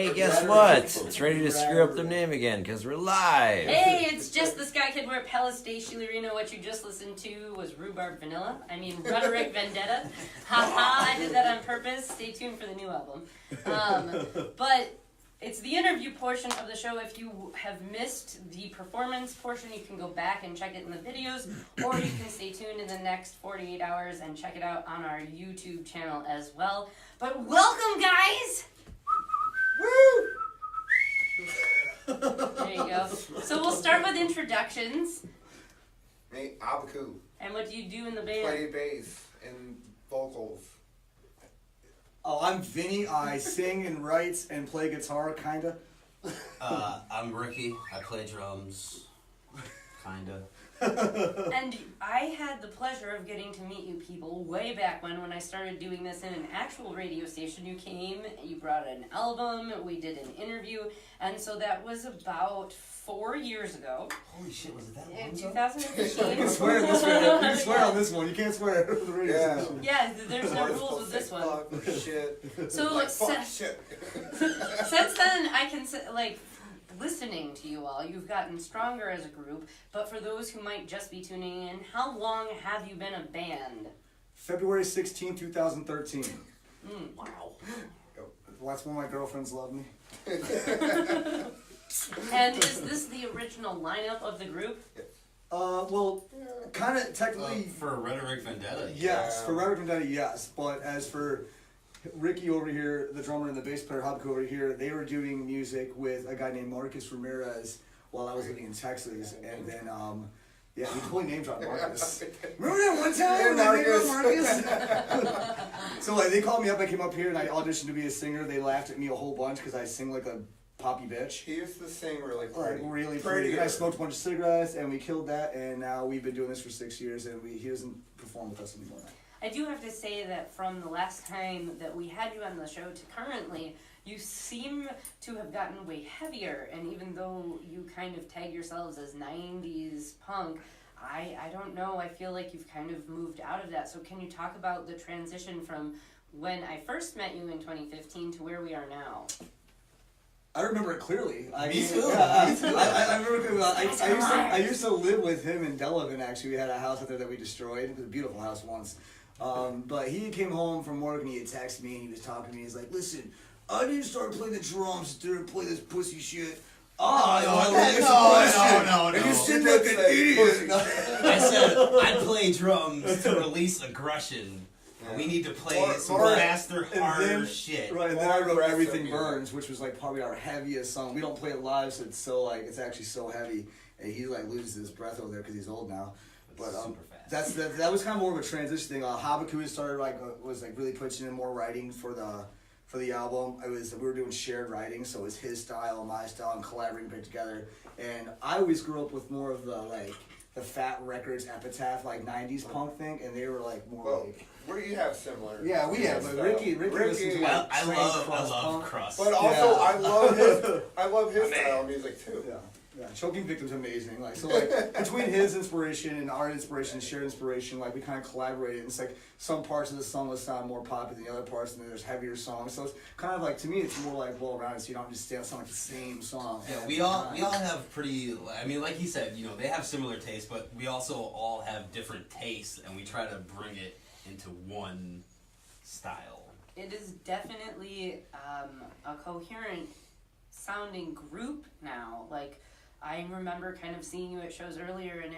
Hey, guess what? It's ready to screw up the name again because we're live. Hey, it's Jess the Ska Kid. We're at Palace Day, Shilarino. What you just listened to was Rhubarb Vanilla. Rhetoric Vendetta. Haha, I did that on purpose. Stay tuned for the new album. But it's the interview portion of the show. If you have missed the performance portion, you can go back and check it in the videos, or you can stay tuned in the next 48 hours and check it out on our YouTube channel as well. But welcome, guys! Woo! There you go. So we'll start with introductions. Me, Habacuc. And what do you do in the band? Play bass and vocals. Oh, I'm Vinnie. I sing and write and play guitar, kinda. I'm Ricky. I play drums, kinda. And I had the pleasure of getting to meet you people way back when I started doing this in an actual radio station. You came, you brought an album, we did an interview, and so that was about 4 years ago. Holy shit, was it that long In ago? 2015. You can swear on this one. You can swear on this one. You can't swear on the radio Yeah. station. Yeah, there's no rules with this one. Fuck, shit. So Like, fuck, shit. since then, I can like listening to you all, you've gotten stronger as a group. But for those who might just be tuning in, how long have you been a band? February 16, 2013. Wow. Well, that's when my girlfriends love me. And is this the original lineup of the group? Well, kind of technically, For Rhetoric Vendetta. yes. Yeah. For Rhetoric Vendetta, yes. But as for Ricky over here, the drummer and the bass player, Habacuc over here, they were doing music with a guy named Marcus Ramirez while I was living in Texas. And then, yeah, we totally name dropped Marcus. Remember that one time when I named Marcus? So like, they called me up, I came up here and I auditioned to be a singer. They laughed at me a whole bunch because I sing like a poppy bitch. He used to sing really Like pretty. really pretty. And I smoked a bunch of cigarettes and we killed that, and now we've been doing this for 6 years and he doesn't perform with us anymore. I do have to say that from the last time that we had you on the show to currently, you seem to have gotten way heavier, and even though you kind of tag yourselves as 90s punk, I don't know, I feel like you've kind of moved out of that. So can you talk about the transition from when I first met you in 2015 to where we are now? I remember it clearly. Me too. Yeah, Me too. I remember it clearly. I used to live with him in Delavan, actually. We had a house out there that we destroyed. It was a beautiful house once. But he came home from work and he had texted me and he was talking to me. He's like, listen, I didn't start playing the drums to play this pussy shit. No. And you seem like an idiot. I said I'd play drums to release aggression. And we need to play some faster, harder shit. Right, and then I wrote Everything Burns, which was like probably our heaviest song. We don't play it live, so it's so like, it's actually so heavy. And he like loses his breath over there because he's old now. But Super fast. that was kind of more of a transition thing. Habacuc started was like really pushing in more writing for the album. We were doing shared writing, so it was his style and my style and collaborating back together. And I always grew up with more of the Fat Records epitaph, like 90s punk thing, and they were like more Well, like, we have similar. yeah, we have, but Ricky listens to like I trained love punk. crust. But also, Yeah. I love his style of music too. Yeah, Choking Victim's amazing. Like, so like between his inspiration and our inspiration, shared inspiration, like we kind of collaborated. And it's like some parts of the song will sound more poppy than the other parts, and then there's heavier songs. So it's kind of like, to me, it's more like well-rounded. So you don't just sound like the same song. Yeah, we all have pretty. I mean, like he said, you know, they have similar tastes, but we also all have different tastes, and we try to bring it into one style. It is definitely a coherent sounding group now. Like, I remember kind of seeing you at shows earlier, and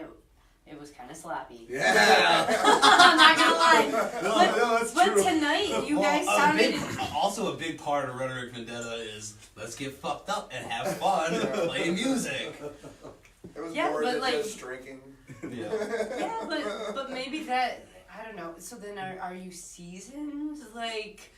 it was kind of sloppy. Yeah. I'm not gonna lie. No, that's But true. tonight, you guys sounded. Also, a big part of Rhetoric Vendetta is let's get fucked up and have fun playing music. It was Yeah, more but than like- just drinking. Yeah. Yeah, but maybe that, I don't know. So then, are you seasoned like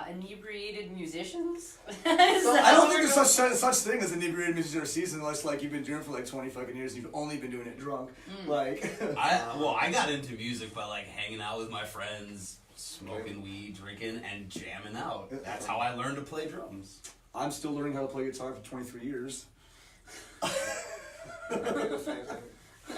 inebriated musicians? I don't think there's such thing as inebriated musician or season, unless like you've been doing it for like 20 fucking years and you've only been doing it drunk. Like, I got into music by like hanging out with my friends, smoking weed, drinking, and jamming out. That's how I learned to play drums. I'm still learning how to play guitar for 23 years. I do the same thing.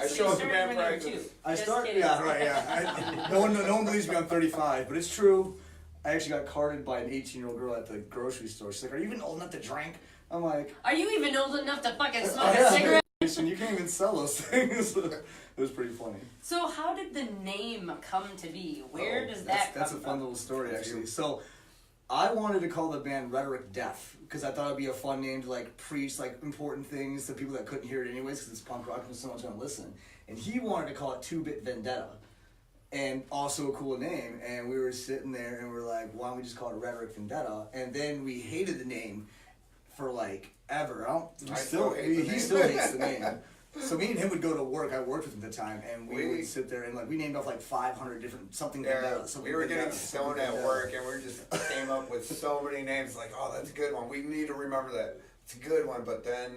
I So show you up to started band when you were practice. two. I Just start, kidding. yeah, right, yeah. No one believes me. I'm 35, but it's true. I actually got carded by an 18-year-old girl at the grocery store. She's like, "Are you even old enough to drink?" I'm like, Are you even old enough to fucking smoke "Yeah, a cigarette? You can't even sell those things." It was pretty funny. So how did the name come to be? Where does that come That's a fun from? little story, actually. So, I wanted to call the band Rhetoric Death because I thought it'd be a fun name to like preach like important things to people that couldn't hear it anyways because it's punk rock and someone's gonna listen. And he wanted to call it 2-Bit Vendetta, and also a cool name. And we were sitting there and we were like, why don't we just call it Rhetoric Vendetta? And then we hated the name for like ever. He still hates the name. So me and him would go to work. I worked with him at the time, and we would sit there and like we named off like 500 different something. We were getting stoned at work, and we just came up with so many names. Like, oh, that's a good one. We need to remember that. It's a good one. But then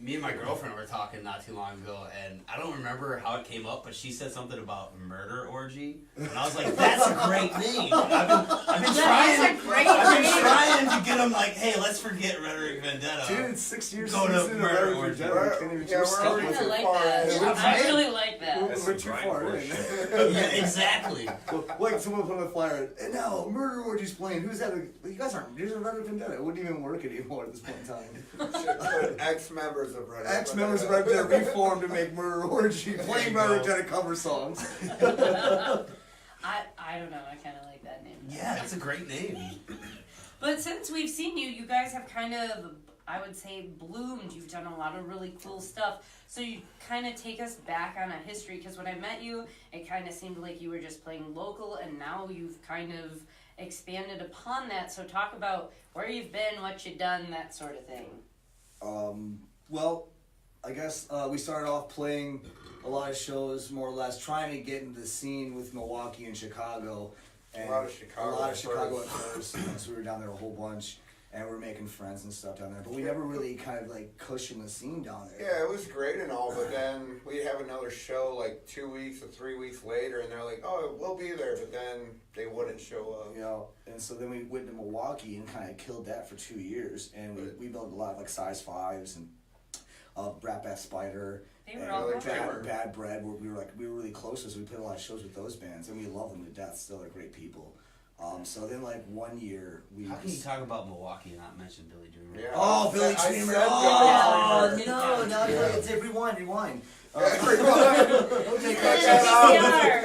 me and my girlfriend were talking not too long ago, and I don't remember how it came up, but she said something about murder orgy, and I was like, "That's a great name." I've been trying to get them like, "Hey, let's forget Rhetoric Vendetta." Dude, it's 6 years Go since to the Murder Rhetoric Orgy. Vendetta. I kind of like that. I really like that. We're too far in. Yeah, exactly. Like someone put on a flyer, and now Murder Orgy's playing. Who's that? You guys aren't. There's a Rhetoric Vendetta. It wouldn't even work anymore at this point in time. Ex-members of Rhetoric. Ex-members of Rhetoric Vendetta reformed to make Murder Orgy, playing Rhetoric Vendetta cover songs. I don't know. I kind of like that name. Yeah, it's a great name. But since we've seen you, you guys have kind of, I would say, bloomed. You've done a lot of really cool stuff. So you kind of take us back on a history, because when I met you, it kind of seemed like you were just playing local, and now you've kind of expanded upon that. So talk about where you've been, what you've done, that sort of thing. Well, I guess we started off playing a lot of shows, more or less, trying to get into the scene with Milwaukee and Chicago. And A lot of Chicago at first. So we were down there a whole bunch, and we're making friends and stuff down there. But we never really kind of like cushioned the scene down there. Yeah, it was great and all, but then we'd have another show like 2 weeks or 3 weeks later, and they're like, "Oh, we'll be there," but then they wouldn't show up. You know, and so then we went to Milwaukee and kind of killed that for 2 years, and we built a lot of like Size 5s and Brat Bat Spider. They were all Bad Bread. We were really close, so we played a lot of shows with those bands, and we love them to death. Still, they're great people. So then, like 1 year, we. How can you talk about Milwaukee and not mention Billy Dreamer? Yeah. Oh, Billy I Dreamer! said Oh Billy no! Now Yeah. it's rewind. CR.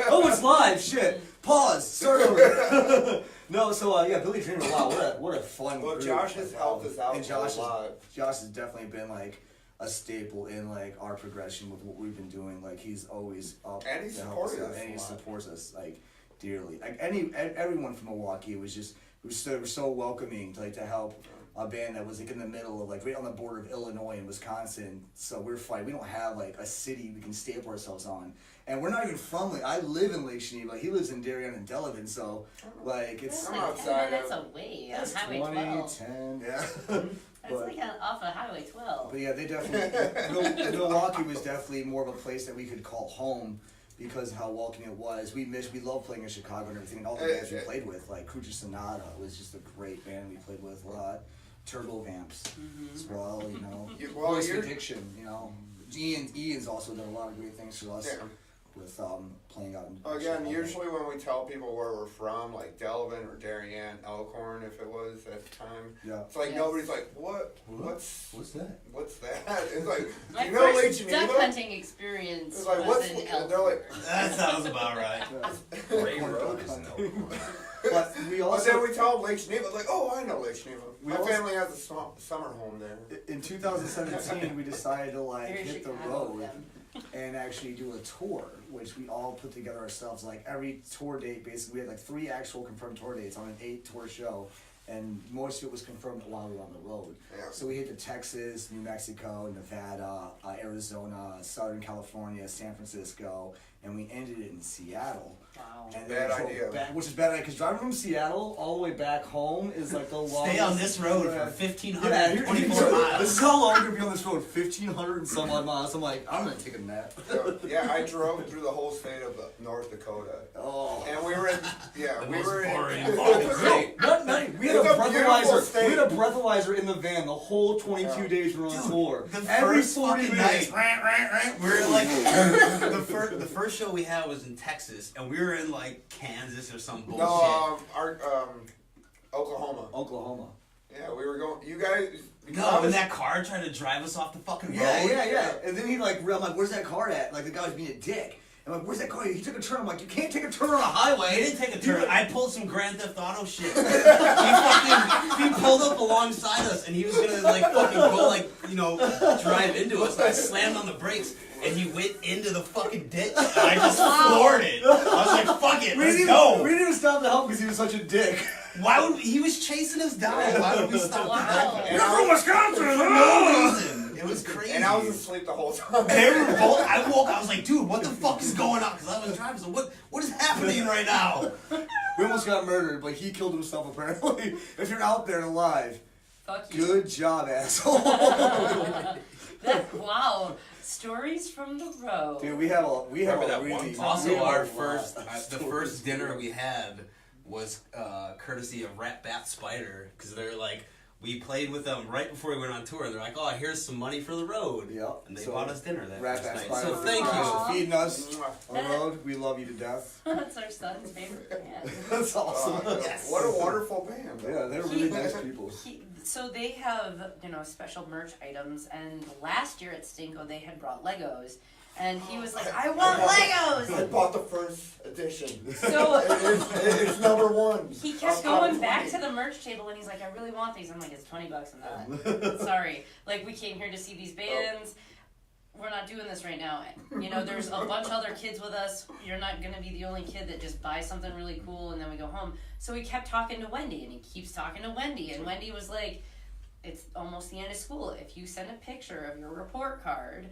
Oh, it's live. Shit. Pause. Start over. No, so yeah, Billy Dreamer. Wow, what a fun. Well, group. Josh has helped us out And a lot. Josh has definitely been like a staple in like our progression with what we've been doing. Like he's always up And he to help us supported out, us and a he lot. supports us like dearly. Like everyone from Milwaukee was just so welcoming to help a band that was like in the middle of like right on the border of Illinois and Wisconsin. So we're fighting. We don't have like a city we can staple ourselves on, and we're not even from like I live in Lake Geneva. He lives in Darien and Delavan. So like it's That's I'm like outside 10 minutes of- away on that's Highway 20, 12. 10, yeah. That's like off of Highway 12. But yeah, they definitely. Milwaukee was definitely more of a place that we could call home because of how welcoming it was. We love playing in Chicago and everything. And all the bands we played with, like Cruiser Sonata, was just a great band we played with a lot. Turbo Vamps as well, you know. Well, Voice you're- Addiction, you know. Ian's also done a lot of great things for us Yeah. with playing out in Again, Chicago. usually when we tell people where we're from, like Delavan or Darien, Elkhorn, if it was at the time, Yeah. it's like Yes. nobody's like, what's that? what's that? It's like, My you know Lake first duck Geneva? hunting experience It's like, was what's? in They're Elkhorn. like, That sounds about right. Ray Road is in Elkhorn. But we but also then we tell them Lake Geneva, it's like, oh, I know Lake Geneva. We My also- family has a summer home there. in 2017 we decided to like Very hit the Chicago of road them. and actually do a tour, which we all put together ourselves. Like every tour date, basically, we had like 3 actual confirmed tour dates on an 8-tour show, and most of it was confirmed while we were on the road. Yeah. So we hit to Texas, New Mexico, Nevada, Arizona, Southern California, San Francisco, and we ended it in Seattle. Wow. And Bad we drove idea. back, which is bad idea because driving from Seattle all the way back home is like the longest. Stay on this road for Yeah, 1,524 miles. This is how long you're gonna be on this road, 1,500 and some odd miles. I'm like, I'm gonna take a nap. So, yeah, I drove through the whole state of North Dakota, Oh. and we were in, yeah, The we most were in. boring fucking state. We had a It's a beautiful breathalyzer. state. We had a breathalyzer in the van the whole 22 days we were on tour. The Every first 40 fucking minutes. night, we're like the first first show we had was in Texas, and we were in like Kansas or some bullshit. No, Oklahoma. Oklahoma. Yeah, we were going. You guys. No, and that car tried to drive us off the fucking road. Yeah. And then I'm like, where's that car at? Like the guy was being a dick. I'm like, where's that car? He took a turn. I'm like, you can't take a turn on a highway. He didn't take a turn. Dude. I pulled some Grand Theft Auto shit. He pulled up alongside us, and he was gonna like fucking go like drive into us. And I slammed on the brakes, and he went into the fucking ditch. And I just floored it. I was like, fuck it, let's go. We didn't even stop to help because he was such a dick. Why would he was chasing us down? Why would we stop? Wow. And I was, For no reason. It was crazy. and I was asleep the whole time. They were both. I woke. I was like, dude, what the fuck is going on? Because I was driving. So what is happening right now? We almost got murdered, but he killed himself apparently. If you're out there alive, Fuck you. good job, asshole. Wow. Stories from the road. Dude, we have Remember a that really one time? Also, we have our a first, lot of the stories. first dinner we had was courtesy of Rat Bat Spider, because they're like, we played with them right before we went on tour, and they're like, oh, here's some money for the road. Yep. And they So, bought us dinner that Rat first Bat night. Spider, So thank you. for feeding us Mwah. on the road. We love you to death. That's our son's favorite band. That's awesome. Yes. What a wonderful band. Yeah, they're really nice people. So they have, special merch items, and last year at Stinko they had brought Legos, and he was like, I want I Legos! bought the first edition. So It's number one. he kept going back to the merch table, and he's like, I really want these. I'm like, it's $20 I'm not. Sorry. Like, we came here to see these bands. We're not doing this right now. There's a bunch of other kids with us. You're not going to be the only kid that just buys something really cool and then we go home. So we kept talking to Wendy, and he keeps talking to Wendy. And Wendy was like, it's almost the end of school. If you send a picture of your report card,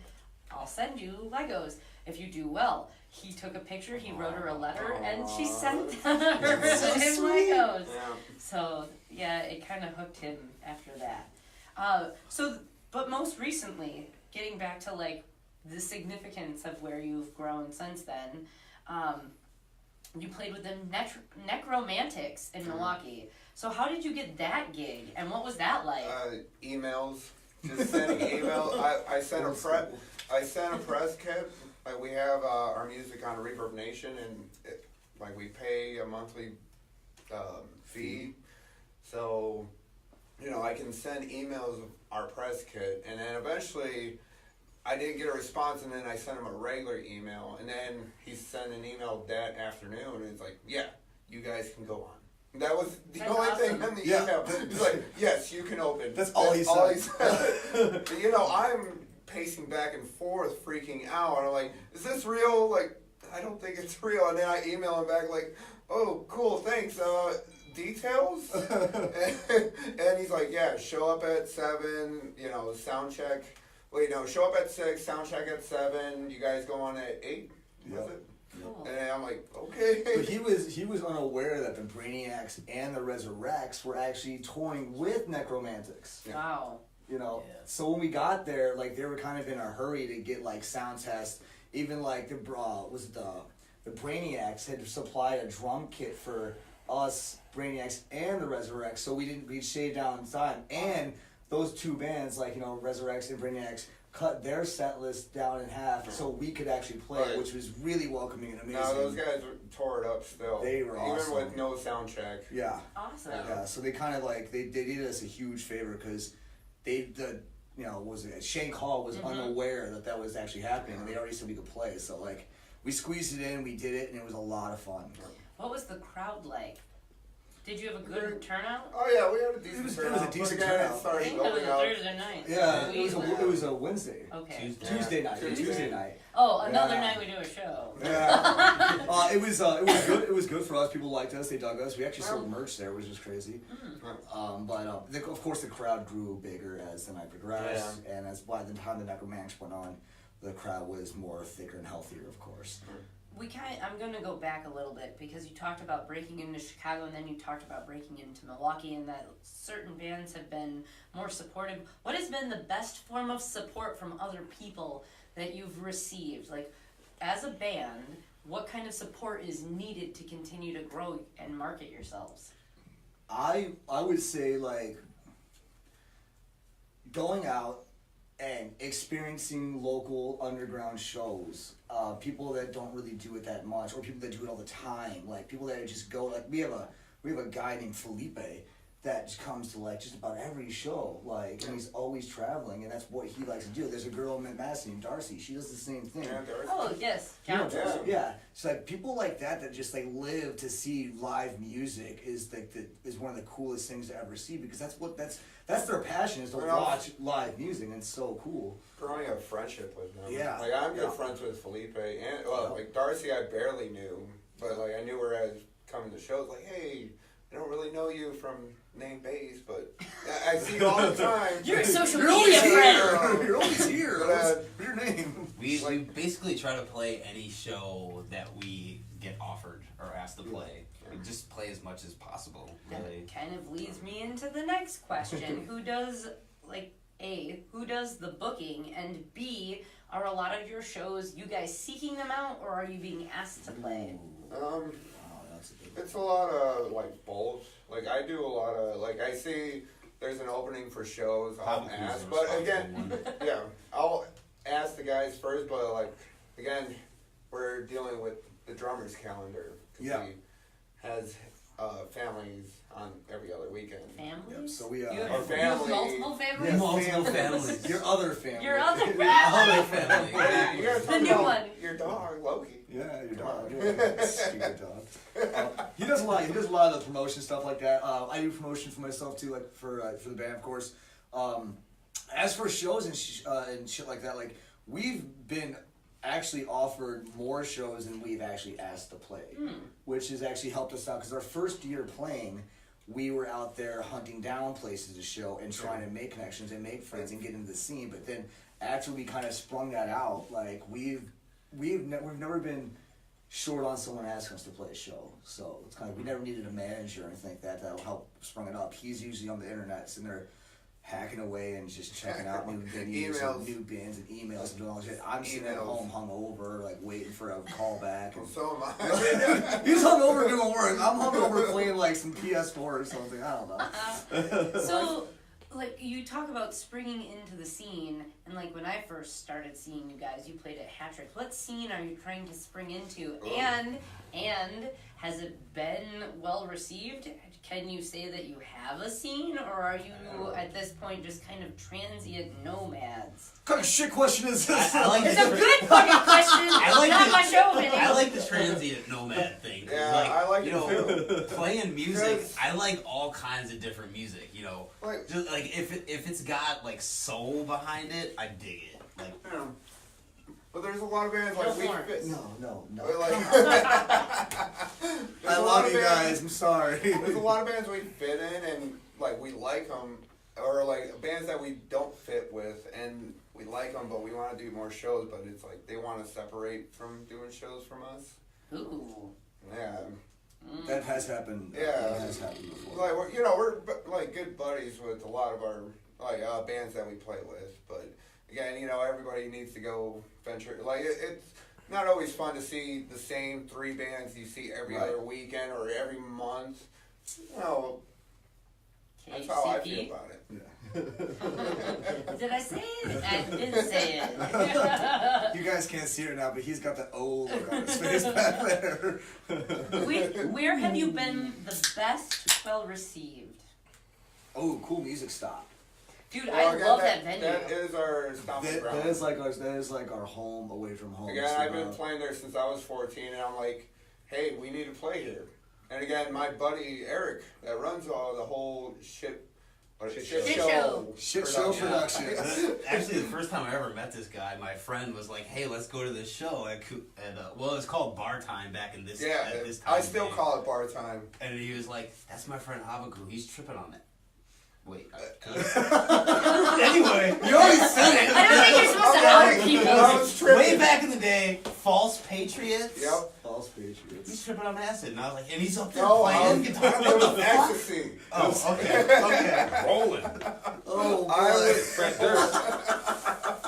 I'll send you Legos. If you do well. He took a picture, he wrote her a letter, and she sent him Legos. Yeah. So, yeah, it kind of hooked him after that. But most recently, getting back to, like, the significance of where you've grown since then, you played with the Necromantics in Milwaukee. So how did you get that gig, and what was that like? Emails. Just sending emails. I sent a press kit. Like, we have our music on Reverb Nation, and we pay a monthly fee. So, I can send emails of our press kit, and then eventually I didn't get a response, and then I sent him a regular email, and then he sent an email that afternoon, and it's like, yeah, you guys can go on. That was the That's only awesome. thing in the Yeah. email. He's like, yes, you can open. That's all he said. But, I'm pacing back and forth, freaking out. I'm like, is this real? Like, I don't think it's real. And then I email him back like, oh, cool, thanks. Details? And he's like, yeah, show up at 7, sound check. Wait, no, show up at 6, sound check at 7. You guys go on at 8? Was Yep. it? Cool. And I'm like, okay. But he was unaware that the Brainiacs and the Resurrects were actually touring with Necromantics. Wow. Yeah. So when we got there, like, they were kind of in a hurry to get like sound tests. Even like the Brainiacs had supplied a drum kit for us Brainiacs and the Resurrects, so we shaved down time. And those two bands, like Resurrects and Brainiacs, cut their set list down in half so we could actually play, Right. which was really welcoming and amazing. No, those guys tore it up still. They were Even awesome. with no sound check. Yeah. Awesome. Yeah, so they kind of like they did us a huge favor because Shank Hall was unaware that was actually happening, and they already said we could play. So like we squeezed it in, we did it, and it was a lot of fun. What was the crowd like? Did you have a good turnout? Oh yeah, we had a decent It was turnout. a decent But again, turnout. it I started think it was building a up. Thursday night. Yeah, We usually- it was a Wednesday. Okay. Tuesday night. Tuesday. Tuesday night. Oh, another Yeah. night we do a show. Yeah. It was good. It was good for us. People liked us. They dug us. We actually sold merch there, which was crazy. Of course, the crowd grew bigger as the night progressed, and as by the time the Necromantics went on, the crowd was more thicker and healthier, of course. I'm going to go back a little bit because you talked about breaking into Chicago and then you talked about breaking into Milwaukee and that certain bands have been more supportive. What has been the best form of support from other people that you've received? Like, as a band, what kind of support is needed to continue to grow and market yourselves? I would say, like, going out and experiencing local underground shows, people that don't really do it that much, or people that do it all the time, like people that just go, like we have a guy named Felipe that just comes to like just about every show, like, and he's always traveling, and that's what he likes to do. There's a girl in Madison named Darcy. She does the same thing. Yeah, Darcy. Oh, yes. You know, Count. Darcy, yeah. It's like people like that just like live to see live music is like is one of the coolest things to ever see, because that's their passion, is to watch live music, and it's so cool. Growing a friendship with them. Yeah. Like I'm good friends with Felipe, and like Darcy, I barely knew, but like I knew her as coming to shows. Like, hey, I don't really know you from name bass, but I see you all the time. You're a social You're media always friend. here. You're always here. But, What's your name? We basically try to play any show that we get offered or asked to play. We just play as much as possible. Really. That kind of leads me into the next question. Who does, like, A, who does the booking, and B, are a lot of your shows you guys seeking them out, or are you being asked to play? It's a lot of like both. Like I do a lot of like I see there's an opening for shows. I'll Habacuc's ask, the but again, responsible yeah, I'll ask the guys first. But like again, we're dealing with the drummer's calendar. 'Cause Yeah. he has families on every other weekend. Families? Yep, so we You Our have, you have family- multiple families? Yeah, Multiple families. Your other family. Your other Other family? family. Hey, you gotta The talk new about one. Your dog, Loki. Yeah, your dog. Yeah. Stupid dog. He does a lot. He does a lot of the promotion stuff like that. I do promotion for myself too, like for the band, of course. As for shows and shit like that, like we've been actually offered more shows than we've actually asked to play, which has actually helped us out, because our first year playing, we were out there hunting down places to show and trying to make connections and make friends and get into the scene. But then after we kind of sprung that out, like we've never been short on someone asking us to play a show. So it's kind of, we never needed a manager or anything like that that'll help sprung it up. He's usually on the internet sitting there hacking away and just checking out new venues and new bands and emails and doing all that shit. I'm sitting at home hungover, like waiting for a call back. And So am I. he's hungover doing work. I'm hungover playing like some PS4 or something. I don't know. So, like, you talk about springing into the scene, and like when I first started seeing you guys, you played at Habacuc. What scene are you trying to spring into? And has it been well received? Can you say that you have a scene, or are you at this point just kind of transient nomads? What kind of shit question is this? I like It's the a good fucking question. Not my show, Vinnie. I like the transient nomad thing. 'Cause, Yeah, like, I like you it know, too. playing music. Because- I like all kinds of different music. You know, Like- just like if it's got like soul behind it, I dig it. Like Yeah. But there's a lot of bands No like we horns. fit. No. But, like, I love you guys. I'm sorry. There's a lot of bands we fit in, and like we like them, or like bands that we don't fit with, and we like them, but we want to do more shows. But it's like they want to separate from doing shows from us. Ooh. Yeah, That has happened. Yeah. That has happened before. like we're like good buddies with a lot of our like bands that we play with. But again, everybody needs to go venture. Like it's not always fun to see the same 3 bands you see every other weekend or every month. That's how I feel KCP? about it. Did I say it? I did say it. You guys can't see it now, but he's got the old look on his face back there. Where have you been the best well received? Oh, cool music stop. Dude, Well, I again, love that venue. That is our stomping ground. That is like our home away from home. Again, so, I've been playing there since I was 14, and I'm like, hey, we need to play here. And again, my buddy Eric that runs the whole shit show Shit show production. actually, the first time I ever met this guy, my friend was like, "Hey, let's go to this show at well, it's called Bar Time back in this. Yeah, at this time I still day." call it bar time. And he was like, "That's my friend Habacuc. He's tripping on it." Wait. Anyway, You already said it. I don't think you're supposed to out people. I was tripping. way back in the day, False Patriots. Yep. False He's Patriots. tripping on acid, and I was like, and he's up there No, playing guitar. it What the was fuck? ecstasy. Oh, okay. Rolling. Oh, I boy. was Fred Durst.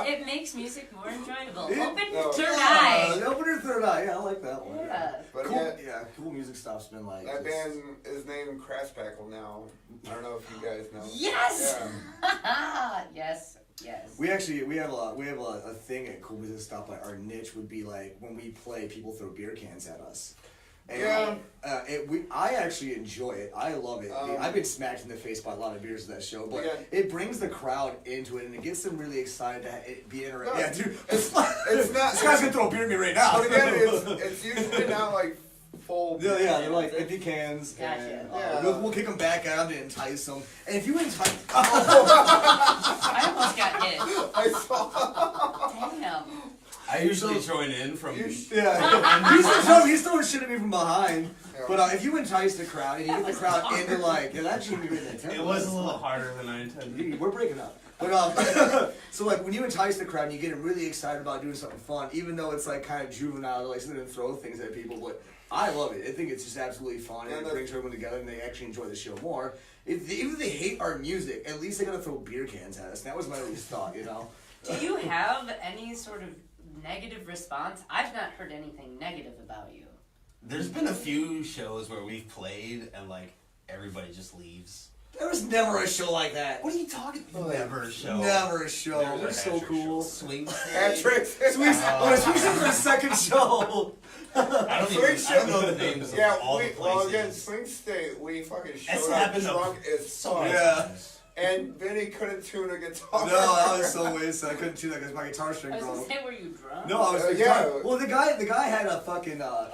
It makes music more enjoyable. Yeah. Open No. third Yeah, eye. open your third eye. Yeah, I like that one. Yeah. But Cool. again, Yeah, cool music stuff's been like. that just- band is named Crasspackle now. I don't know if you guys know. Yes! Yeah. Yes. Yes. We have a thing at Cool Business Stop. Like our niche would be like when we play, people throw beer cans at us. And I actually enjoy it. I love it. I've been smacked in the face by a lot of beers at that show, but it brings the crowd into it and it gets them really excited to be interactive. Yeah, dude, it's not. This guy's gonna throw a beer at me right now. But again, it's usually not like full. Yeah, they're like empty cans. Gotcha. And, we'll kick them back at them to entice them. And if you entice, I almost got hit. I saw. Damn. I usually join in from. he's throwing shit at me from behind. But if you entice the crowd and you get the crowd into like, that should be in the tempo. It was a little harder than I intended. We're breaking up. But so like when you entice the crowd and you get them really excited about doing something fun, even though it's like kind of juvenile, like sitting and throw things at people, but I love it. I think it's just absolutely fun and it brings everyone together and they actually enjoy the show more. Even if they hate our music, at least they're gonna throw beer cans at us. That was my least thought, you know. Do you have any sort of negative response? I've not heard anything negative about you. There's been a few shows where we've played and like everybody just leaves. There was never a show like that. What are you talking about? Never a show. Never a show. Never They're so cool. Swing Patrick. Swing for the second show. I don't know the names of all the places. Well, again, Swing State, we fucking That's showed up happened drunk as so fuck. many Yeah. times. And Vinnie couldn't tune a guitar. No, I was so wasted. I couldn't tune that because my guitar string I was gonna broke. say, were you drunk? No, I was well, the guy had a fucking a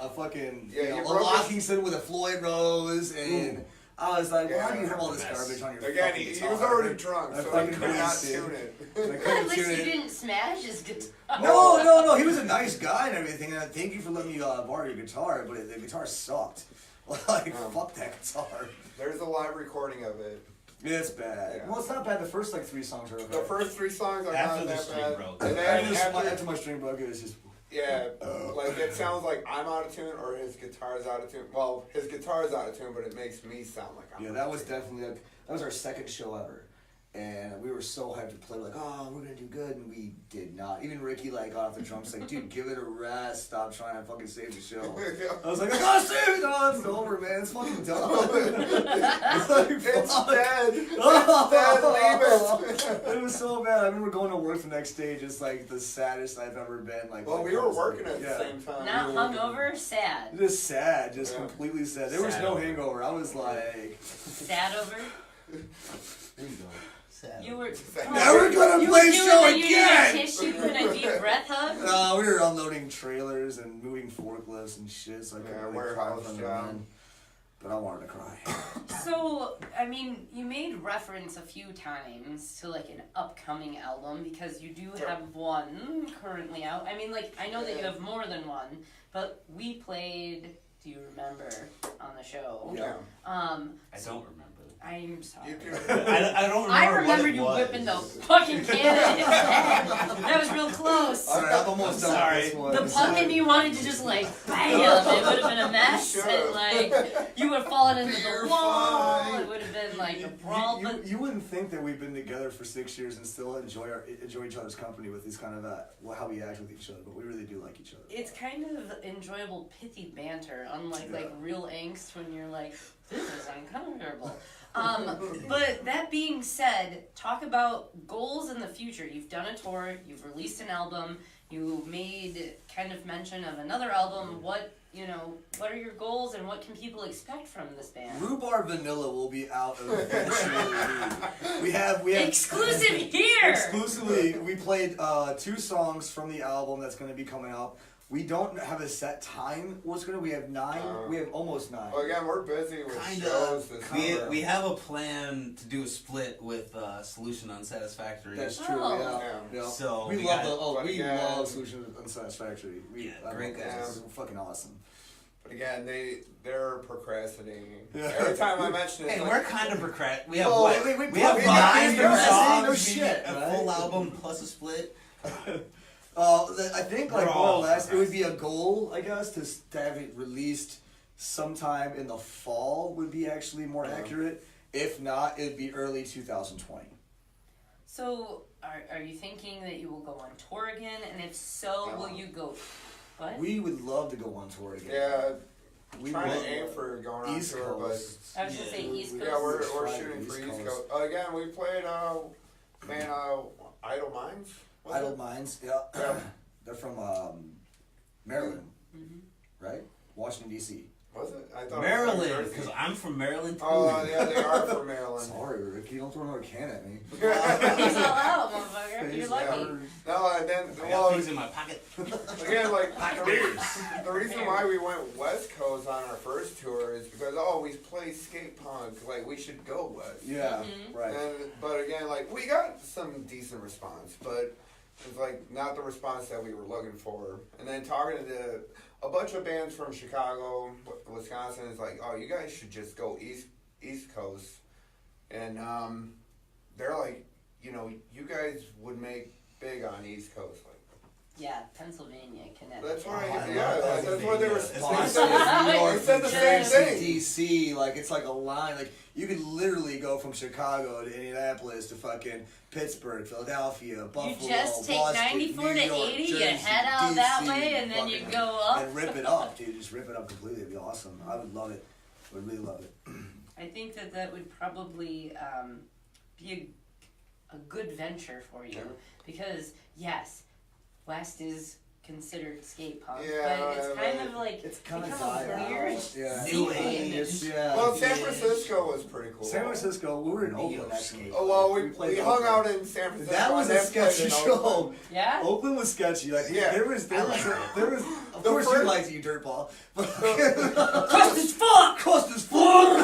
Lockington with a Floyd Rose, and I was like, why do you have all this garbage on your Again, fucking he guitar? was already drunk, I so he fucking could not wasted. tune it. I At couldn't least tune you it. didn't smash his guitar. No, he was a nice guy and everything, and thank you for letting me borrow your guitar, but the guitar sucked. Like, fuck that guitar. There's a live recording of it. It's bad. Yeah. Well, it's not bad. The first like 3 songs are okay. The first 3 songs are After not the that string bad. broke. And then after my string broke, it was just. yeah, like it sounds like I'm out of tune or his guitar's out of tune. Well, his guitar's out of tune, but it makes me sound like I'm Yeah, out that of was tune. definitely that was our second show ever, and we were so hyped to play. We're like, oh, we're gonna do good, and we did not. Even Ricky like got off the drums like, dude, give it a rest. Stop trying to fucking save the show. I was like, I gotta save it. No, it's over, man. It's fucking done. It's like, It's fuck. dead. It's dead. Leave it. It was so bad. I remember going to work the next day, just like the saddest I've ever been. Like, Well, we were working at the Yeah. same time. Not We were working. hungover, sad. Just sad, just Yeah. completely sad. There was Sad no over. hangover. I was like, Sad over. There you go. Sad. You were. Never gonna you play were doing show the you again! need a tissue and a deep breath hug. we were unloading trailers and moving forklifts and shit, so I couldn't Yeah, really warehouse cry from job. then. But I wanted to cry. So, I mean, you made reference a few times to like an upcoming album because you do have one currently out. I mean, like, I know that you have more than one, but we played, do you remember, on the show? Yeah. I don't remember. I'm sorry. You do. I don't remember. I remember what it you was. whipping the fucking can at his head. That was real close. Alright, I'm almost done sorry. with this one. The puck in you wanted to just like bam, it would have been a mess, Should've. and like you would have fallen into You're the wall. fine. It would have been like a brawl. But You wouldn't think that we've been together for 6 years and still enjoy each other's company with these kind of how we act with each other, but we really do like each other. it's kind of enjoyable, pithy banter, unlike like real angst when you're like, this is uncomfortable. But that being said, talk about goals in the future. You've done a tour, you've released an album, you made kind of mention of another album. What are your goals and what can people expect from this band? Rhubarb Vanilla will be out eventually. we have Exclusive here! Exclusively, we played 2 songs from the album that's going to be coming out. We don't have a set time. We have 9. We have almost 9. Well, again, we're busy with Kind shows of. this summer. We have a plan to do a split with Solution Unsatisfactory. That's true. Oh. Yeah. So we we love got- we love Solution Unsatisfactory. Yeah, I great love those. guys. They're fucking awesome. But again, they're procrastinating. Yeah. Every time I mention it, Hey, it's we're like, kind of procrastinating. We have Oh, what? wait, we have we 9 got songs. no We shit, get a right? full album plus a split. I think like We're more or all less, it would be a goal, I guess, to have it released sometime in the fall would be actually more accurate. If not, it'd be early 2020. So, are you thinking that you will go on tour again? And if so, will you go? What? We would love to go on tour again. yeah, we trying would- to aim for going on East tour, Coast. I was gonna say East Coast. but yeah, we're Try shooting for East East Coast. Coast. Again, we played Man, Idle Minds? Was Idle it? Minds, yeah. Yeah. They're from Maryland, Mhm. right? Washington, D.C. Was it? I thought Maryland, it was because Jersey. I'm from Maryland too. Oh, yeah, they are from Maryland. Sorry, Ricky, don't throw another can at me. He's all out, motherfucker. You're lucky. No, and then, I got well, things in my pocket. again, like, the reason why we went West Coast on our first tour is because, we play skate punk, like, we should go west. Yeah, right. But again, like, we got some decent response, but it's like not the response that we were looking for. And then talking to a bunch of bands from Chicago, Wisconsin, is like, oh, you guys should just go East Coast. And they're like, you guys would make big on East Coast. Like, Yeah, Pennsylvania, Connecticut. that's why, love that's what they were. New York, They said the same thing. D.C. Like it's like a line. Like you could literally go from Chicago to Indianapolis to fucking Pittsburgh, Philadelphia, Buffalo, You just take Boston, 94 New to York, 80, you Jersey, head out that DC, way, and then you fucking- go up. and rip it up, dude. Just rip it up completely. It'd be awesome. I would love it. I would really love it. I think that would probably be a good venture for you because yes, West is considered skate punk, Yeah, but it's kind of like It's kind of become a died weird out. Yeah. New scene. age. Yeah. Well, San Francisco was pretty cool. San Francisco. We were in Neo Oakland actually. skate. Oh, well, we played hung Oakland. out in San Francisco. That was and a then played sketchy in show. Oakland. Yeah. Oakland was sketchy. Like Yeah. there was of The course you first- liked you dirtball. Crust as fuck. Cost us fuck.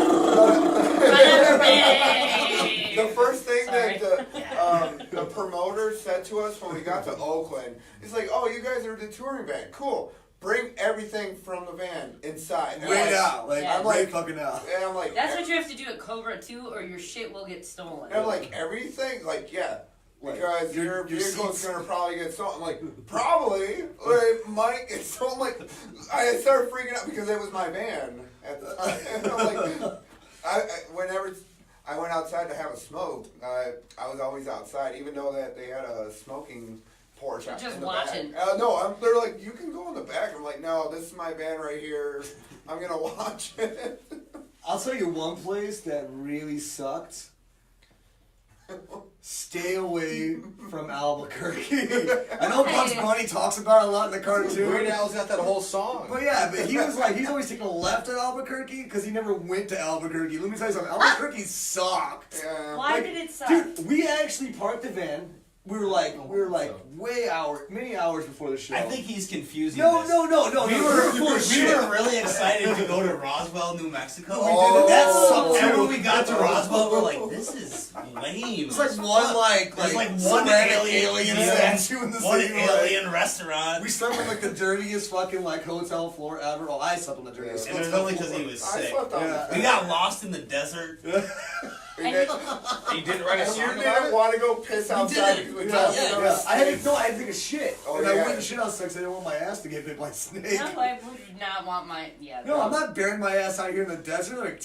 The first thing Sorry. that the promoter said to us when we got to Oakland, he's like, "Oh, you guys are the touring band. Cool. Bring everything from the van inside." And Right I'm out, like Yeah. I'm right like- fucking out. And I'm like, That's what you have to do at Cobra too, or your shit will get stolen. and I'm like, everything? Like, yeah. Like, Because your your vehicle's seats- gonna probably get stolen. I'm like, probably. Or it might get stolen. Like, I started freaking out because it was my van at the time. And I'm like, whenever I went outside to have a smoke, I was always outside, even though that they had a smoking porch out Just in the watching. back. No, they're like, you can go in the back. I'm like, no, this is my van right here. I'm gonna watch it. I'll tell you one place that really sucked. Stay away from Albuquerque. I know Bugs Bunny talks about it a lot in the Weird cartoon. Al's got that whole song. But yeah, but he was like, he's always taking a left at Albuquerque because he never went to Albuquerque. Let me tell you something, Albuquerque sucked. Yeah. Why Like, did it suck? Dude, we actually parked the van. We were like many hours before the show. I think he's confusing No, this. no. We no, were, bullshit. we were really excited to go to Roswell, New Mexico. Oh. That sucked. And when we got to Roswell, we're like, this is lame. It's like one There's like one ceramic alien statue in the one same alien restaurant. We slept on like the dirtiest fucking like hotel floor ever. Oh, I slept on the dirtiest. And it was only because he was I sick. slept on Yeah. the We got lost in the desert. And then- You didn't write a and song you about didn't it? want to go piss outside didn't. because we Yeah, talked yeah, about yeah. it. I had to take a shit, Oh, and I yeah. wouldn't shit outside because I didn't want my ass to get bit by a snake. No, I would not want my No, I'm not burying my ass out here in the desert. Like,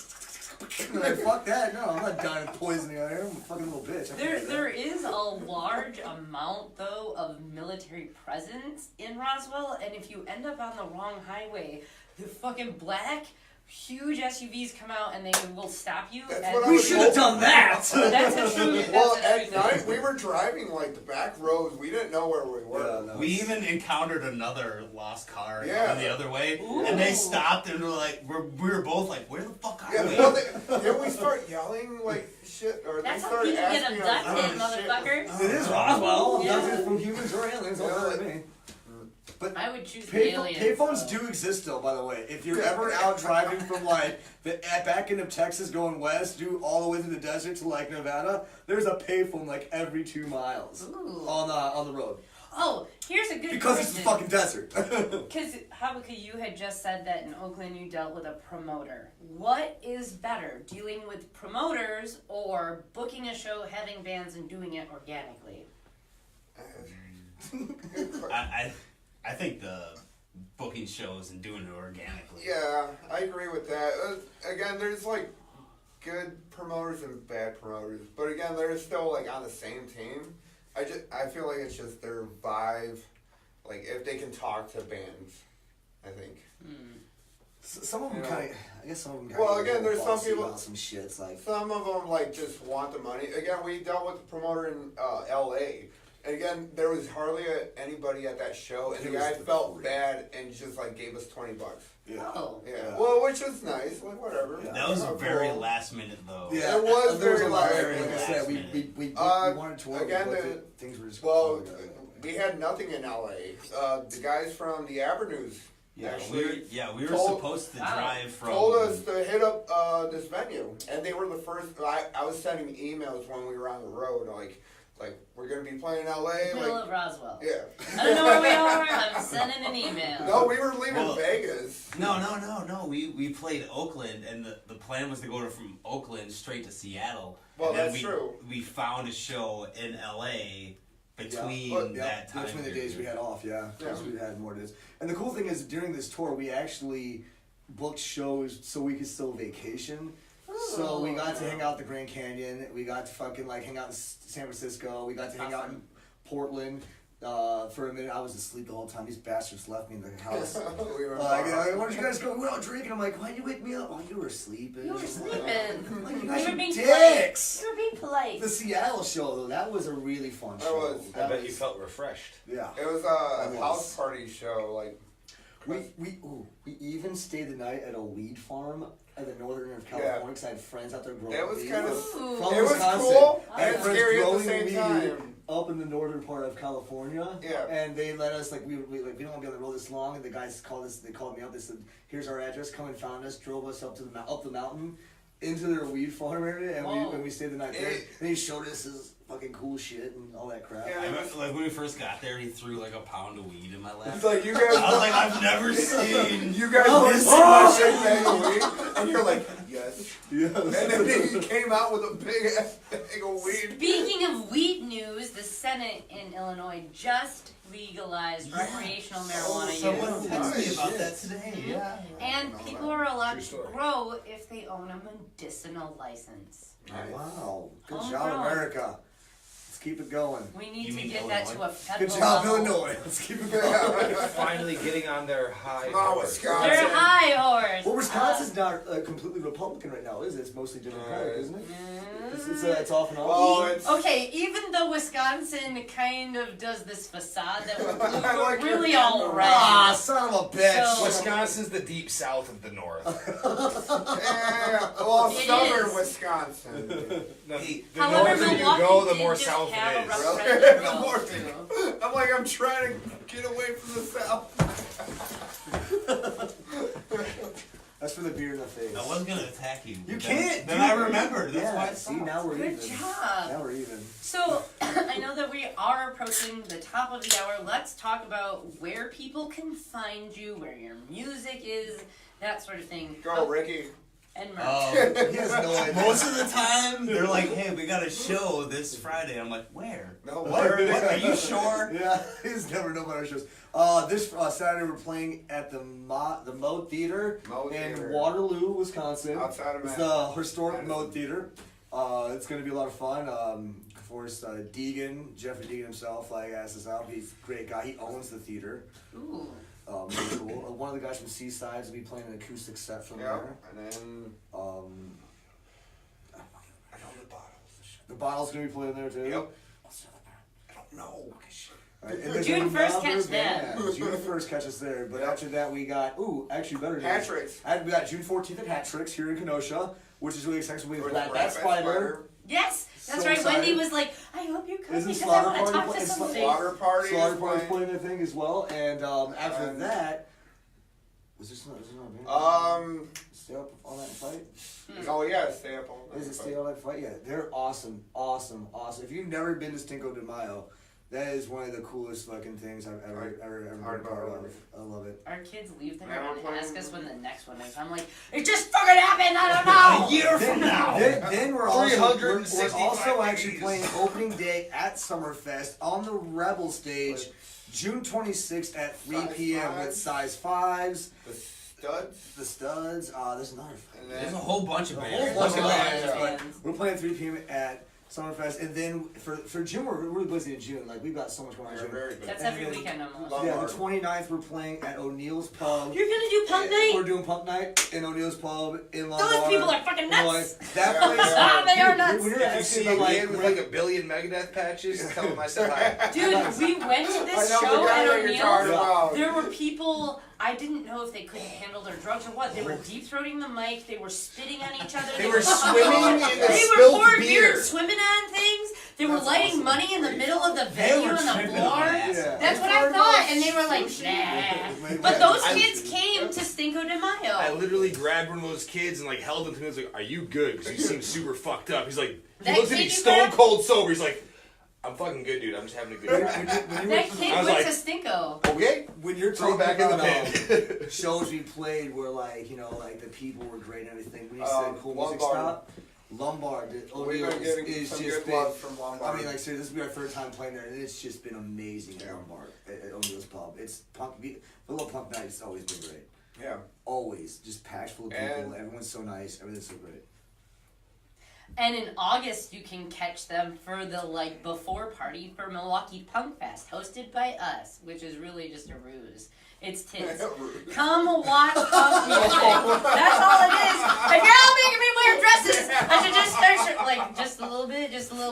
like fuck that. No, I'm not dying of poisoning out here. I'm a fucking little bitch. I can't do that. There is a large amount though of military presence in Roswell, and if you end up on the wrong highway, the fucking black huge SUVs come out and they will stop you. That's and what I We was should have done that. That's a true. Well, That's a at true night thing. we were driving like the back roads. We didn't know where we were. Yeah, no. We even encountered another lost car Yeah. going the other way, Ooh. and they stopped and were like, we were both like, where the fuck are Yeah, we? well, then we start yelling like shit, or That's they how started people get asking us, abducted, oh, shit. motherfuckers. It is Roswell. Yeah. Nothing from humans or aliens. All that to me. But I would choose the aliens. payphones though. do exist though, by the way. If you're ever out driving from like the back end of Texas going west, all the way through the desert to like Nevada, there's a payphone like every 2 miles Ooh. on the road Oh, here's a good because it's question. the fucking desert. Because Habacuc, you had just said that in Oakland you dealt with a promoter. What is better, dealing with promoters or booking a show, having bands, and doing it organically? I think the booking shows and doing it organically. Yeah, I agree with that. Again, there's like good promoters and bad promoters, but again, they're still like on the same team. I feel like it's just their vibe, like if they can talk to bands, I think. Some of them You know? kind of, I guess some of them kind Well, of. again, there's some people- some shits like. Some of them like just want the money. Again, we dealt with the promoter in L.A. And again, there was hardly anybody at that show, and It the was guy the felt free. bad and just like gave us $20. Yeah. Oh. Yeah. Well, which is nice. Like whatever. Yeah. That was Oh, very cool. last minute though. Yeah, It was there very a lot. last Like I minute. said, we we wanted to work, again, but things were just. Well, we had nothing in L.A. The guys from the Abernews Yeah, actually we were told- supposed to Wow. drive from. told us to hit up this venue, and they were the first. I was sending emails when we were on the road, like we're gonna be playing L.A. Middle Like, of Roswell. yeah. I don't know where we are. I'm sending an email. No, we were leaving Well, Vegas. No. We played Oakland, and the plan was to go from Oakland straight to Seattle. Well, and then that's true. We found a show in LA between that time. Between the days we had off, yeah. Yeah. We had more days. And the cool thing is, during this tour, we actually booked shows so we could still vacation. So we got to hang out at the Grand Canyon. We got to fucking like hang out in San Francisco. We got to hang out in Portland. For a minute, I was asleep the whole time. These bastards left me in the house. We were Where'd you guys go? We went out drinking. I'm like, why'd you wake me up? Oh, you were sleeping. You were sleeping. Like, you You guys were are being dicks. polite. You were being polite. The Seattle show though, that was a really fun That show. was. I bet you felt refreshed. Yeah. It was I a was. house party show. Like We even stayed the night at a weed farm at the northern end of California because I had friends out there growing it was weed. kind of. Ooh. From It was Wisconsin. cool I had and friends scary at the growing same weed time. up in the northern part of California. Yeah. And they let us we don't want to be on the road this long. And the guys called us. They called me up. They said, "Here's our address. Come and found us. Drove us up to up the mountain into their weed farm area, and Whoa. we stayed the night there. It- And he showed us his fucking cool shit and all that crap. Yeah. I remember, like when we first got there, he threw like a pound of weed in my lap. It's like you I was guys. like, I've never seen. You guys Oh, want this to see my shit bag of weed? And you're like, yes. Yes. And then he came out with a big ass bag of weed. Speaking of wheat news, the Senate in Illinois just legalized recreational marijuana Someone use. texted me Nice. about that today. Yeah. And people are allowed True to story. grow if they own a medicinal license. Nice. Wow. Good Homegrown. job, America. Let's keep it going. We need You to mean get that to a Illinois? federal Good job, level. Illinois. Let's keep it going. Finally getting on their high. Come on, horse. Wisconsin. They're high horse. Well, Wisconsin's not completely Republican right now, is it? It's mostly Democratic, isn't it? It's off and on. Well, it's. Okay, even though Wisconsin kind of does this facade that we're, I like we're your really all red. Ah, son of a bitch. So- Wisconsin's the deep south of the north. Yeah, well, It southern is. Wisconsin. The However, norther you Milwaukee go, the did more just south have it a is. referendum The more- too. I'm like, I'm trying to get away from the south. That's for the beer in the face. I was gonna attack you. You but can't. Then dude. I remembered. That's yeah, why I see, stopped. now we're Good even. job. Now we're even. So, I know that we are approaching the top of the hour. Let's talk about where people can find you, where your music is, that sort of thing. Go, Ricky. And merch. He has no idea. Most of the time, they're like, "Hey, we got a show this Friday." I'm like, "Where? No, What? where What? Are you sure?" Yeah, he's never known about our shows. This Saturday we're playing at the Moat Theater Moat in Theater. Waterloo, Wisconsin. Outside of It's Madison. the historic Madison. Moat Theater. It's going to be a lot of fun. Of course, Deegan, Jeffrey Deegan himself, asked us out. He's a great guy. He owns the theater. Ooh. Really cool. One of the guys from Seaside will be playing an acoustic set from Yeah, there. and then Um, I know the bottles. the Bottle's going to be playing there too. Yep. I don't know. Right, And there's June another 1st, catch band. them. June 1st, catch us there. But Yep. after that, we got, actually better news. Hat tricks. We got June 14th at Hat Tricks here in Kenosha, which is really exciting. So we have With Black Black Bat Spider. Yes, that's So right. Wendy excited. was like, I hope you come Isn't because I Slaughter want to Party talk play- to is somebody. Slaughter Party. Slaughter is Party's playing. playing their thing as well. And after And- that, was there another band? Stay Up All Night and Fight? Oh yeah, stay up all night. Is it Stay All Night and Fight? Yeah, they're awesome. If you've never been to Cinco de Mayo, that is one of the coolest fucking things I've ever been a part of. I love it. Our kids leave there Yeah, and we're ask playing- us when the next one is. I'm like, it just fucking happened. I don't know. A year from now. Then we're also 365 we're also days. actually playing opening day at Summerfest on the Rebel stage, June 26th at 3 Size p.m. with Fives. Size Fives, The studs. the Studs. There's another. And There's then a whole bunch of A bands. whole bunch of Yeah. bands, but we're playing at 3 p.m. at Summerfest, and then for June we're really busy in June. Like we've got so much going on in We're June. very good. That's And every then- weekend almost. Love- Yeah, the 29th we're playing at O'Neill's Pub. You're gonna do punk night? We're doing Pump Night in O'Neill's Pub in Lombard. Those people are fucking nuts. Illinois. That Yeah, place. Ah, they are nuts. When you're You actually see about, a like, kid with like a billion Megadeth patches, tell him I said hi. Dude, we went to I this know show the guy at that you're talking O'Neill's. about. There were people, I didn't know if they couldn't handle their drugs or what. They were deep throating the mic, they were spitting on each other. They were swimming in the They were spilled pouring beer beer. and swimming on things. They were That's lighting awesome. money in the middle of the They venue were on the tripping floor. on acid. Yeah. That's what I thought, and they were like, nah. But those I- kids came to Cinco de I Mayo. literally grabbed one of those kids and like held him to me. I was like, "Are you good?" Because he seemed super fucked up. He's like, he That looked at kid me you stone grabbed? cold sober. He's like, "I'm fucking good, dude. I'm just having a good time." That kid I was went like- to Stinko. Okay. When you're Throw talking it back in about the bin. shows we played where like like the people were great and everything. When you Um, said cool music Lombard. stop, Lombard We've O'Neill's been getting is some just good been. love from Lombard. I mean, like seriously, this will be our third time playing there, and it's just been amazing at Lombard at O'Neill's Pub. It's punk. The little punk night has always been great. yeah. Always just packed full of people. And- Everyone's so nice. Everything's so great. And in August, you can catch them for the before party for Milwaukee Punk Fest, hosted by us, which is really just a ruse. It's tits. Come watch punk music. That's all it is. If you're all making me wear dresses, I should just start just a little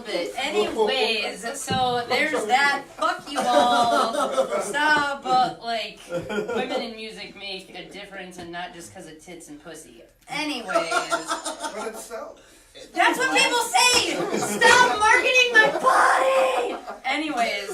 bit. Anyways, so there's that. Fuck you all. Stop. But women in music make a difference, and not just because of tits and pussy. Anyways. But it's so. That's what people say! Stop marketing my body! Anyways,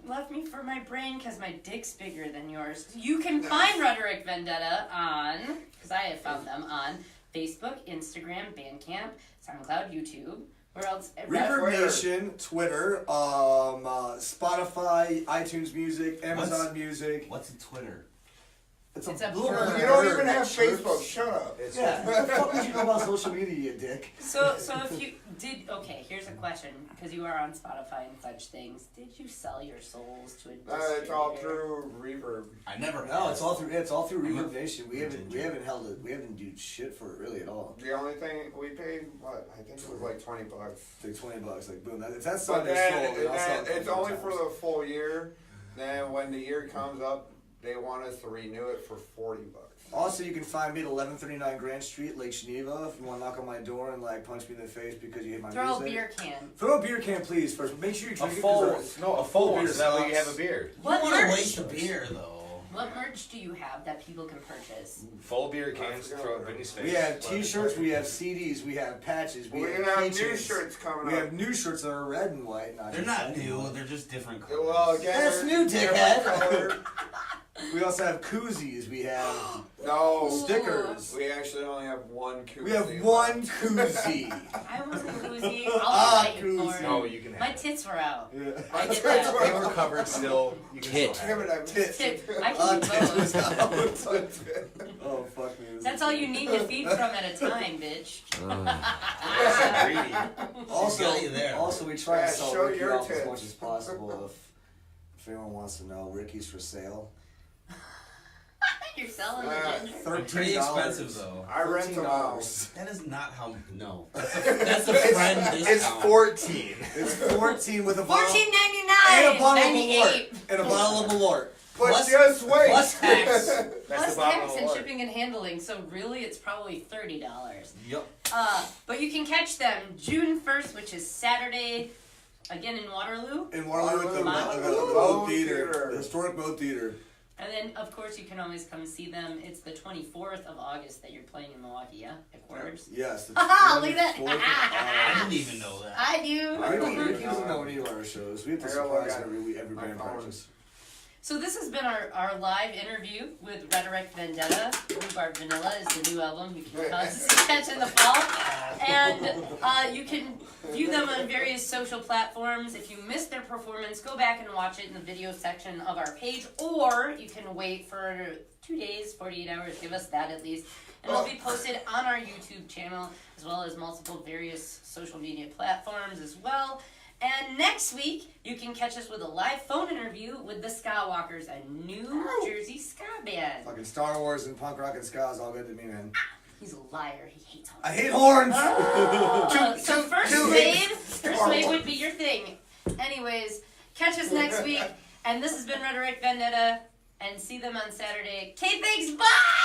left me for my brain because my dick's bigger than yours. You can find Rhetoric Vendetta on, because I have found them on Facebook, Instagram, Bandcamp, SoundCloud, YouTube. Where else? Reverb Nation, Twitter, Spotify, iTunes Music, Amazon Music. What's a Twitter? It's a little bird. You don't even bird have that chirps. Facebook. Shut up. Yeah, what the fuck would you know about social media, you dick? So if you did, okay, here's a question, because you are on Spotify and such things. Did you sell your souls to a distributor? It's all through Reverb. I never. No, it's all through Reverb Nation. We haven't held it. We haven't done shit for it really at all. The only thing we paid, what? I think it was like $20. Like $20, like boom. If that's But not their then, soul, then I'll sell it it's 20 only for times. the full year. Then when the year comes up, they want us to renew it for $40. Also, you can find me at 1139 Grand Street, Lake Geneva. If you want to knock on my door and punch me in the face because you hate my Throw a music. beer can. Throw a beer can, please. First, make sure you A drink it. full, 'cause no, a full beer one. So that way you sucks. have a beer. You What don't want to merch? waste a beer though. What merch do you have that people can purchase? Full beer cans to throw at Vinnie's face. We have T-shirts, we have CDs, we have patches, we We have have new keychains. shirts coming We up. have new shirts that are red and white. They're not new. They're just different colors. Well, again, That's they're new, different dickhead. color. We also have koozies. We have No. stickers. We actually only have one koozie. We have one koozie. I want a koozie. Ah, I'll invite you for koozie. it. No, you can My have it. tits were out. Yeah. I did They that. were covered still. You can Tit. still Damn have it, it. I Tits. Tip. I can do Tits both. was out. Oh fuck me. That's all you need to feed from at a time, bitch. That's greedy. Also, got you there. also we try Yeah, to sell show Ricky your off as tits. much as possible. If anyone wants to know, Ricky's for sale. You're selling the ginger. They're pretty expensive though. I rent them out. $13. That is not how. No. That's a friend It's discount. 14. It's 14 with a bottle $14.99. and a bottle of 98. Malort. And a bottle of Malort. But Plus- just wait. plus tax. That's Plus the bottom tax of and the shipping and handling, so really it's probably $30. Yep. But you can catch them June 1st, which is Saturday, again in Waterloo. In Waterloo at the Waterloo. Boat Theater. Theater. The historic Boat Theater. And then, of course, you can always come see them. It's the 24th of August that you're playing in Milwaukee, yeah? At Quarters? Yes. the Haha, look at 24th that. I didn't even know that. I do. Ricky doesn't know any of our shows. We have to I gotta look surprise at every my band phone. practice. So this has been our live interview with Rhetoric Vendetta. Rhubarb Vanilla is the new album you can catch in the fall. And you can view them on various social platforms. If you missed their performance, go back and watch it in the video section of our page. Or you can wait for 2 days, 48 hours, give us that at least. And it'll be posted on our YouTube channel, as well as multiple various social media platforms as well. And next week, you can catch us with a live phone interview with the Ska Walkers, a New Jersey ska band. Fucking Star Wars and punk rock and ska is all good to me, man. He's a liar. He hates horns. I hate horns. So first wave would be your thing. Anyways, catch us next week. And this has been Rhetoric Vendetta. And see them on Saturday. Okay, thanks. Bye!